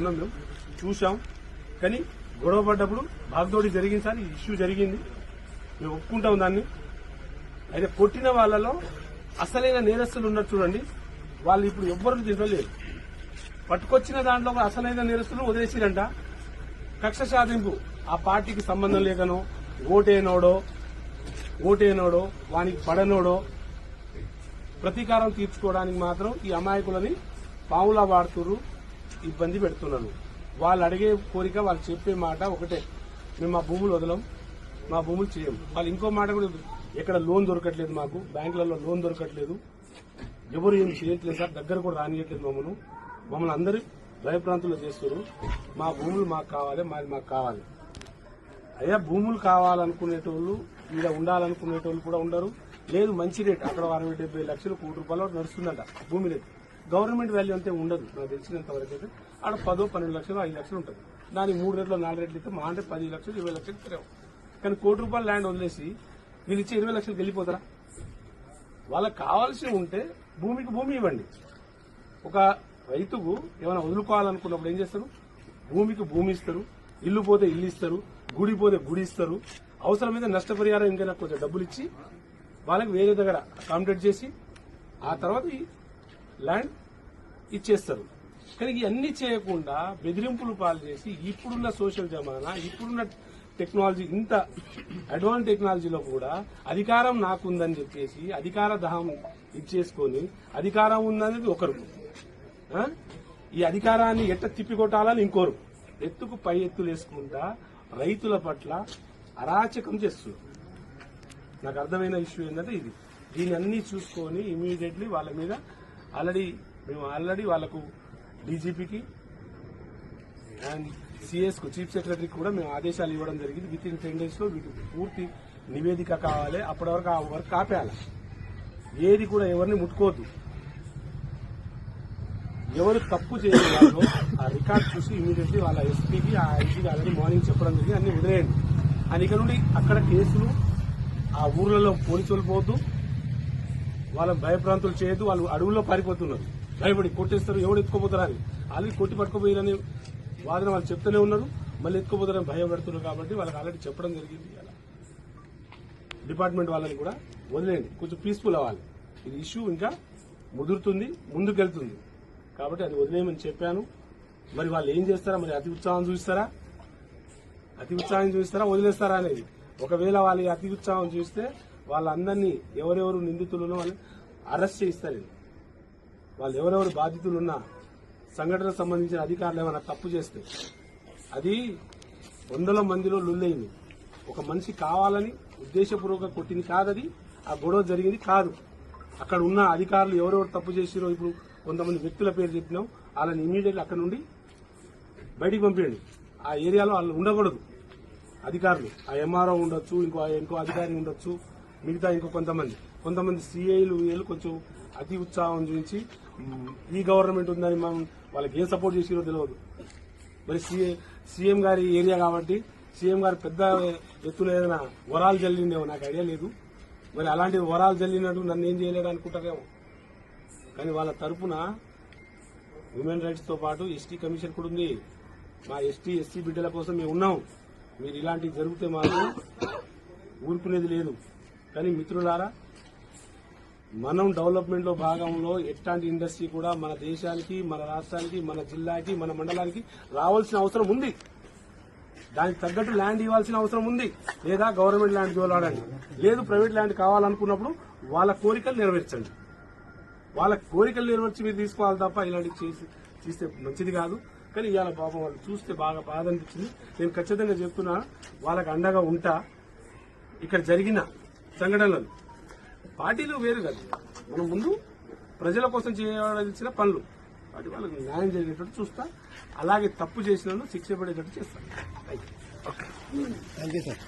ఉన్నాం, మేము చూసాం. కానీ గొడవ పడ్డప్పుడు బాగ్దోడి జరిగింది సార్, ఈ ఇష్యూ జరిగింది, మేము ఒప్పుకుంటాం దాన్ని. అయితే కొట్టిన వాళ్ళలో అసలైన నేరస్తులు ఉన్నారు చూడండి, వాళ్ళు ఇప్పుడు ఎవ్వరు తినలేదు. పట్టుకొచ్చిన దాంట్లో అసలైన నేరస్తులు వదిలేసిరంట. కక్ష సాధింపు, ఆ పార్టీకి సంబంధం లేకనో ఓటేనోడో వానికి పడనోడో ప్రతీకారం తీర్చుకోవడానికి మాత్రం ఈ అమాయకులని పావులా వాడుతున్నారు, ఇబ్బంది పెడుతున్నారు. వాళ్ళు అడిగే కోరిక, వాళ్ళు చెప్పే మాట ఒకటే, మేము మా భూములు వదలం, మా భూములు చేయం. వాళ్ళు ఇంకో మాట కూడా, ఎక్కడ లోన్ దొరకట్లేదు, మాకు బ్యాంకులలో లోన్ దొరకట్లేదు, ఎవరు ఏం చేయట్లేదు సార్, దగ్గర కూడా రానియట్లేదు మమ్మల్ని అందరూ భయప్రాంతులు చేస్తారు. మా భూములు మాకు కావాలి, మాది మాకు కావాలి. అయ్యా భూములు కావాలనుకునేటోళ్ళు, ఇక్కడ ఉండాలనుకునేటోళ్ళు కూడా ఉండరు. లేదు మంచి రేట్, అక్కడ 60-70 లక్షలు, ₹1,00,00,000 నడుస్తుందంట భూమి రేట్. గవర్నమెంట్ వాల్యూ అంతే ఉండదు నాకు తెలిసినంత వరకు అయితే. ఆడ 10-12 లక్షలు 5 లక్షలు ఉంటుంది. దాని 3 రేట్లు 4 రేట్లు ఇస్తే మా అంటే 10 లక్షలు 20 లక్షలు ఇస్తారేమో. కానీ ₹1,00,00,000 ల్యాండ్ వదిలేసి వీళ్ళు ఇచ్చే 20 లక్షలకు వెళ్ళిపోతారా? వాళ్ళకి కావాల్సి ఉంటే భూమికి భూమి ఇవ్వండి. ఒక రైతుకు ఏమైనా వదులుకోవాలనుకున్నప్పుడు ఏం చేస్తారు? భూమికి భూమి ఇస్తారు, ఇల్లు పోతే ఇల్లు ఇస్తారు, గుడి పోతే గుడి ఇస్తారు. అవసరమైతే నష్టపరిహారం ఇంకైనా కొంచెం డబ్బులు ఇచ్చి వాళ్ళకి వేరే దగ్గర కాంప్లీట్ చేసి ఆ తర్వాత ఈ ల్యాండ్ ఇచ్చేస్తారు. కానీ ఇవన్నీ చేయకుండా బెదిరింపులు పాలు చేసి ఇప్పుడున్న సోషల్ జమానా, ఇప్పుడున్న టెక్నాలజీ, ఇంత అడ్వాన్స్ టెక్నాలజీలో కూడా అధికారం నాకుందని చెప్పేసి అధికార దహం ఇచ్చేసుకొని, అధికారం ఉందనేది ఒకరు, ఈ అధికారాన్ని ఎట్ట తిప్పికొట్టాలని ఇంకోరు, ఎత్తుకు పై ఎత్తులు వేసుకుంటా రైతుల పట్ల అరాచకం చేస్తున్నారు. నాకు అర్థమైన ఇష్యూ ఏంటంటే ఇది. దీన్ని అన్ని చూసుకొని ఇమీడియట్లీ వాళ్ళ మీద ఆల్రెడీ వాళ్ళకు డీజీపీకి అండ్ సిఎస్కు, చీఫ్ సెక్రటరీకి కూడా మేము ఆదేశాలు ఇవ్వడం జరిగింది. విత్ ఇన్ 10 days లో వీటికి పూర్తి నివేదిక కావాలి. అప్పటి వరకు ఆ వర్క్ ఆపేయాలి. ఏది కూడా ఎవరిని ముట్టుకోవద్దు. ఎవరు తప్పు చేయలేదో ఆ రికార్డ్ చూసి ఇమీడియట్లీ వాళ్ళ ఎస్పీకి, ఆ ఐజీకి ఆల్రెడీ మార్నింగ్ చెప్పడం జరిగింది, అన్ని వదిలేయండి అని. ఇక్కడ నుండి అక్కడ కేసులు, ఆ ఊర్లలో పోలీసులు పోవద్దు, వాళ్ళని భయప్రాంతులు చేయొద్దు. వాళ్ళు అడవుల్లో పారిపోతున్నారు, భయపడి కొట్టేస్తారు, ఎవడు ఎత్తుకోపోతారా అని. ఆల్రెడీ కొట్టి పట్టుకోపోయారని వాదన వాళ్ళు చెప్తూనే ఉన్నారు, మళ్ళీ ఎత్తుకోపోతారని భయపడుతున్నారు. కాబట్టి వాళ్ళకి ఆల్రెడీ చెప్పడం జరిగింది. అలా డిపార్ట్మెంట్ వాళ్ళని కూడా వదిలేయండి, కొంచెం పీస్ఫుల్ అవ్వాలి. ఇది ఇష్యూ ఇంకా ముదురుతుంది, ముందుకెళ్తుంది. కాబట్టి అది వదిలేయమని చెప్పాను. మరి వాళ్ళు ఏం చేస్తారా? మరి అతి ఉత్సాహం చూపిస్తారా, వదిలేస్తారా అనేది. ఒకవేళ వాళ్ళు అతి ఉత్సాహం చూస్తే వాళ్ళందరినీ, ఎవరెవరు నిందితులను వాళ్ళని అరెస్ట్ చేయిస్తారు. వాళ్ళు ఎవరెవరు బాధితులున్నా, సంఘటనకు సంబంధించిన అధికారులు ఏమైనా తప్పు చేస్తే, అది 100 మందిలో లుల్లయింది. ఒక మనిషి కావాలని ఉద్దేశపూర్వకంగా కొట్టింది కాదది, ఆ గొడవ జరిగింది కాదు. అక్కడ ఉన్న అధికారులు ఎవరెవరు తప్పు చేసిరో, ఇప్పుడు కొంతమంది వ్యక్తుల పేరు చెప్పినాం, వాళ్ళని ఇమీడియట్లీ అక్కడ నుండి బయటికి పంపించండి. ఆ ఏరియాలో వాళ్ళు ఉండకూడదు అధికారులు. ఆ ఎంఆర్ఓ ఉండొచ్చు, ఇంకో అధికారి ఉండొచ్చు, మిగతా ఇంకో కొంతమంది సిఐలు కొంచెం అతి ఉత్సాహం చూపించి ఈ గవర్నమెంట్ ఉందని మనం వాళ్ళకి ఏం సపోర్ట్ చేసిరో తెలియదు. మరి సీఎం గారి ఏరియా కాబట్టి సీఎం గారు పెద్ద ఎత్తున ఏదైనా వరాలు జల్లిండేమో నాకు ఐడియా లేదు. మరి అలాంటి వరాలు జల్లినట్టు నన్ను ఏం చేయలేడు అనుకుంటారేమో. కానీ వాళ్ళ తరఫున హ్యూమన్ రైట్స్ తో పాటు ఎస్టీ కమిషన్ కూడా ఉంది. మా ఎస్సీ బిడ్డల కోసం మేము ఉన్నాం. మీరు ఇలాంటివి జరిగితే మాత్రం ఊరుకునేది లేదు. కానీ మిత్రులారా, మనం డెవలప్మెంట్ లో భాగంలో ఎట్లాంటి ఇండస్ట్రీ కూడా మన దేశానికి, మన రాష్ట్రానికి, మన జిల్లాకి, మన మండలానికి రావాల్సిన అవసరం ఉంది. దానికి తగ్గట్టు ల్యాండ్ ఇవ్వాల్సిన అవసరం ఉంది. లేదా గవర్నమెంట్ ల్యాండ్ జోలాడండి, లేదు ప్రైవేట్ ల్యాండ్ కావాలనుకున్నప్పుడు వాళ్ళ కోరికలు నెరవేర్చండి. వాళ్ళ కోరికలు నెరవేర్చి మీరు తీసుకోవాలి తప్ప ఇలాంటివి చేస్తే మంచిది కాదు. కానీ ఇవాళ పాపం వాళ్ళు చూస్తే బాగా బాధ అనిపించింది. నేను ఖచ్చితంగా చెప్తున్నా, వాళ్ళకి అండగా ఉంటా. ఇక్కడ జరిగిన సంఘటనలు పార్టీలు వేరు కాదు, మనం ముందు ప్రజల కోసం చేయాల్సిన పనులు, వాటి వాళ్ళకి న్యాయం జరిగేటట్టు చూస్తా. అలాగే తప్పు చేసిన శిక్ష పడేటట్టు చేస్తాను. Thank you sir.